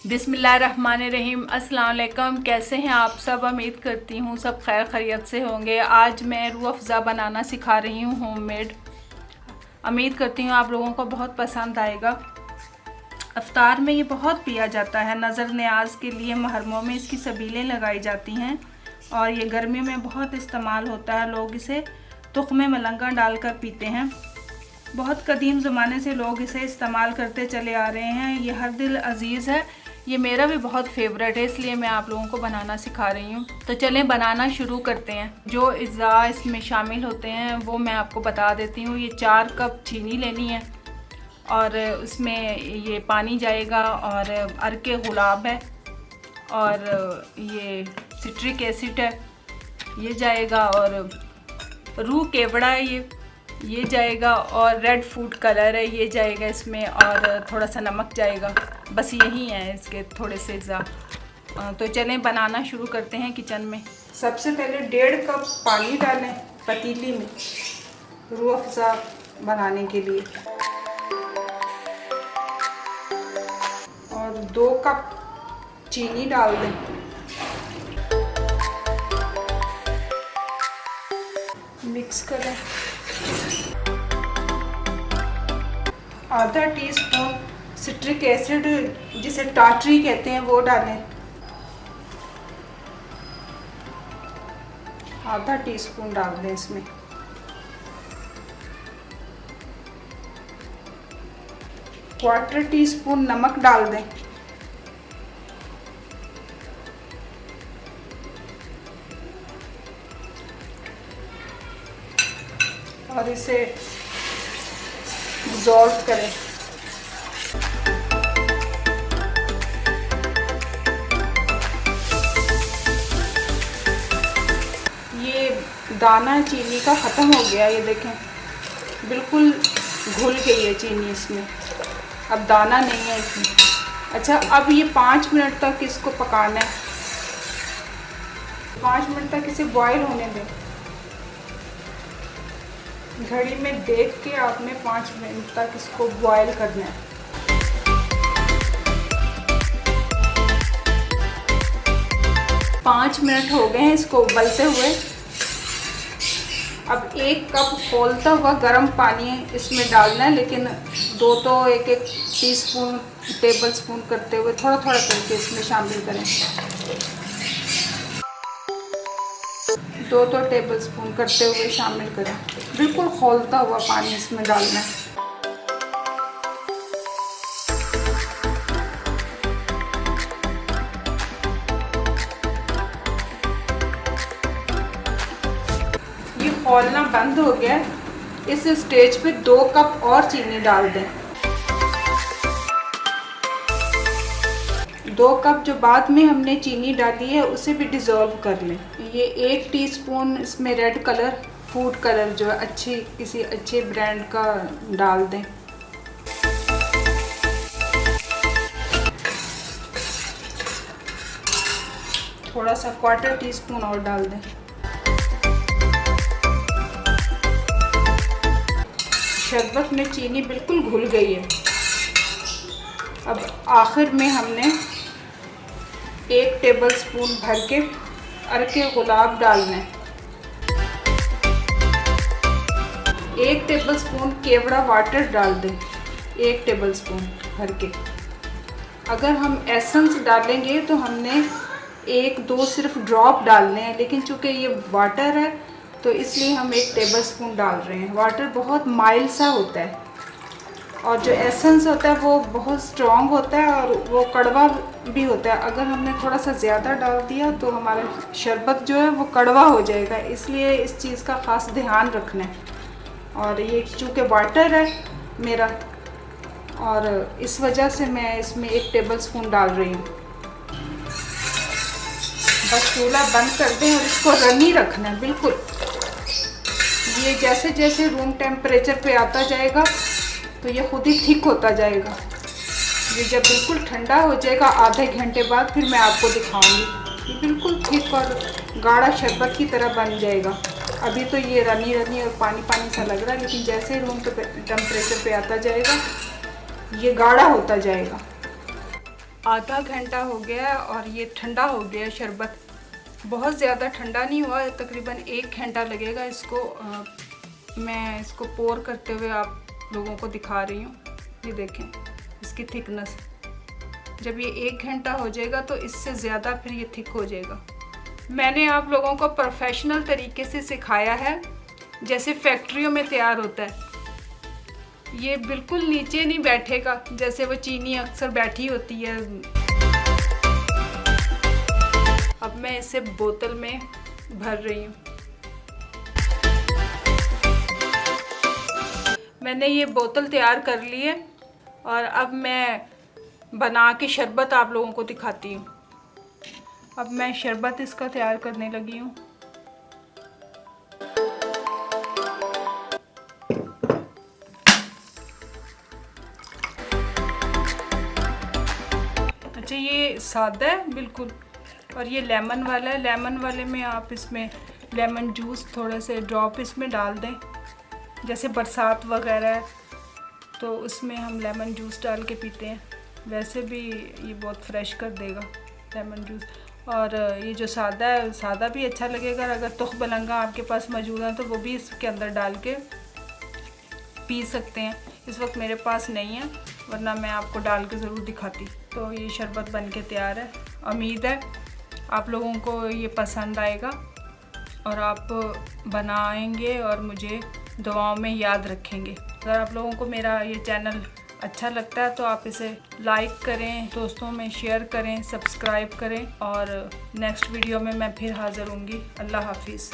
बिस्मिल्लाहिर्रहमानिर्रहीम। अस्सलाम वालेकुम। कैसे हैं आप सब? उम्मीद करती हूँ सब खैर खैरियत से होंगे। आज मैं रूह अफ़ज़ा बनाना सिखा रही हूँ होममेड। उम्मीद करती हूँ आप लोगों को बहुत पसंद आएगा। इफ्तार में ये बहुत पिया जाता है। नज़र न्याज के लिए महरमों में इसकी सबीलें लगाई जाती हैं और ये गर्मी में बहुत इस्तेमाल होता है। लोग इसे तुख्मे मलंगा डालकर पीते हैं। बहुत कदीम ज़माने से लोग इसे इस्तेमाल करते चले आ रहे हैं। ये हर दिल अजीज़ है। ये मेरा भी बहुत फेवरेट है, इसलिए मैं आप लोगों को बनाना सिखा रही हूँ। तो चलें बनाना शुरू करते हैं। जो अज़्ज़ा इसमें शामिल होते हैं वो मैं आपको बता देती हूँ। ये 4 कप चीनी लेनी है और उसमें ये पानी जाएगा और अर्के गुलाब है और ये सिट्रिक एसिड है ये जाएगा और रूह केवड़ा है ये जाएगा और रेड फूड कलर है ये जाएगा इसमें और थोड़ा सा नमक जाएगा। बस यही है इसके थोड़े से अज़्ज़ा। तो चलें बनाना शुरू करते हैं किचन में। सबसे पहले 1.5 कप पानी डालें पतीली में रूह अफ़ज़ा बनाने के लिए और 2 कप चीनी डाल दें। मिक्स करें। आधा टीस्पून सिट्रिक एसिड जिसे टाटरी कहते हैं वो डालें। आधा टीस्पून डाल दें इसमें। क्वार्टर टीस्पून नमक डाल दें। और इसे डिज़ोल्व करें। ये दाना चीनी का ख़त्म हो गया, ये देखें बिल्कुल घुल गई है चीनी इसमें, अब दाना नहीं है इसमें। अच्छा, अब ये 5 मिनट तक इसको पकाना है। 5 मिनट तक इसे बॉईल होने दें। घड़ी में देख के आपने 5 मिनट तक इसको बॉईल करना है। पाँच मिनट हो गए हैं इसको उबलते हुए। अब 1 कप खौलता हुआ गर्म पानी इसमें डालना है, लेकिन 2 तो एक टीस्पून टेबल स्पून करते हुए थोड़ा थोड़ा करके इसमें शामिल करें। 2 टेबल स्पून करते हुए शामिल करें। बिल्कुल खौलता हुआ पानी इसमें डालना है। ये खौलना बंद हो गया। इस स्टेज पे 2 कप और चीनी डाल दें। 2 कप जो बाद में हमने चीनी डाली है उसे भी डिज़ोल्व कर लें। ये 1 टीस्पून इसमें रेड कलर फूड कलर जो है किसी अच्छे ब्रांड का डाल दें। थोड़ा सा क्वार्टर टीस्पून और डाल दें। शरबत में चीनी बिल्कुल घुल गई है। अब आखिर में हमने 1 टेबल स्पून भर के अर्के गुलाब डालना है। 1 टेबल स्पून केवड़ा वाटर डाल दें। 1 टेबल स्पून भर के। अगर हम एसेंस डालेंगे तो हमने 1-2 सिर्फ ड्रॉप डालने हैं, लेकिन चूँकि ये वाटर है तो इसलिए हम 1 टेबल स्पून डाल रहे हैं। वाटर बहुत माइल्ड सा होता है और जो एसेंस होता है वो बहुत स्ट्रॉन्ग होता है और वो कड़वा भी होता है। अगर हमने थोड़ा सा ज़्यादा डाल दिया तो हमारा शरबत जो है वो कड़वा हो जाएगा, इसलिए इस चीज़ का ख़ास ध्यान रखना है। और ये चूँकि वाटर है मेरा और इस वजह से मैं इसमें 1 टेबल स्पून डाल रही हूँ। बस चूल्हा बंद कर दें और इसको रनी रखना है बिल्कुल। ये जैसे जैसे रूम टेम्परेचर पे आता जाएगा तो ये खुद ही थिक होता जाएगा। ये जब बिल्कुल ठंडा हो जाएगा आधे घंटे बाद फिर मैं आपको दिखाऊंगी। ये बिल्कुल थिक और गाढ़ा शरबत की तरह बन जाएगा। अभी तो ये रनी रनी और पानी पानी सा लग रहा है, लेकिन जैसे रूम टेम्परेचर पे आता जाएगा ये गाढ़ा होता जाएगा। आधा घंटा हो गया है और ये ठंडा हो गया है शरबत। बहुत ज़्यादा ठंडा नहीं हुआ, तकरीबन 1 घंटा लगेगा इसको। मैं इसको पोर करते हुए आप लोगों को दिखा रही हूँ। ये देखें इसकी थिकनेस। जब ये 1 घंटा हो जाएगा तो इससे ज़्यादा फिर ये थिक हो जाएगा। मैंने आप लोगों को प्रोफेशनल तरीके से सिखाया है, जैसे फैक्ट्रियों में तैयार होता है। ये बिल्कुल नीचे नहीं बैठेगा जैसे वो चीनी अक्सर बैठी होती है। अब मैं इसे बोतल में भर रही हूँ। मैंने ये बोतल तैयार कर ली है और अब मैं बना के शरबत आप लोगों को दिखाती हूँ। अब मैं शरबत इसका तैयार करने लगी हूँ। अच्छा, ये सादा है बिल्कुल, और ये लेमन वाला है। लेमन वाले में आप इसमें लेमन जूस थोड़े से ड्रॉप इसमें डाल दें। जैसे बरसात वगैरह है तो उसमें हम लेमन जूस डाल के पीते हैं। वैसे भी ये बहुत फ्रेश कर देगा लेमन जूस। और ये जो सादा है, सादा भी अच्छा लगेगा। अगर तुख बलंगा आपके पास मौजूद है तो वो भी इसके अंदर डाल के पी सकते हैं। इस वक्त मेरे पास नहीं है, वरना मैं आपको डाल के ज़रूर दिखाती। तो ये शरबत बन के तैयार है। उम्मीद है आप लोगों को ये पसंद आएगा और आप बनाएंगे और मुझे दुआओं में याद रखेंगे। अगर आप लोगों को मेरा ये चैनल अच्छा लगता है तो आप इसे लाइक करें, दोस्तों में शेयर करें, सब्सक्राइब करें। और नेक्स्ट वीडियो में मैं फिर हाज़िर होंगी। अल्लाह हाफिज़।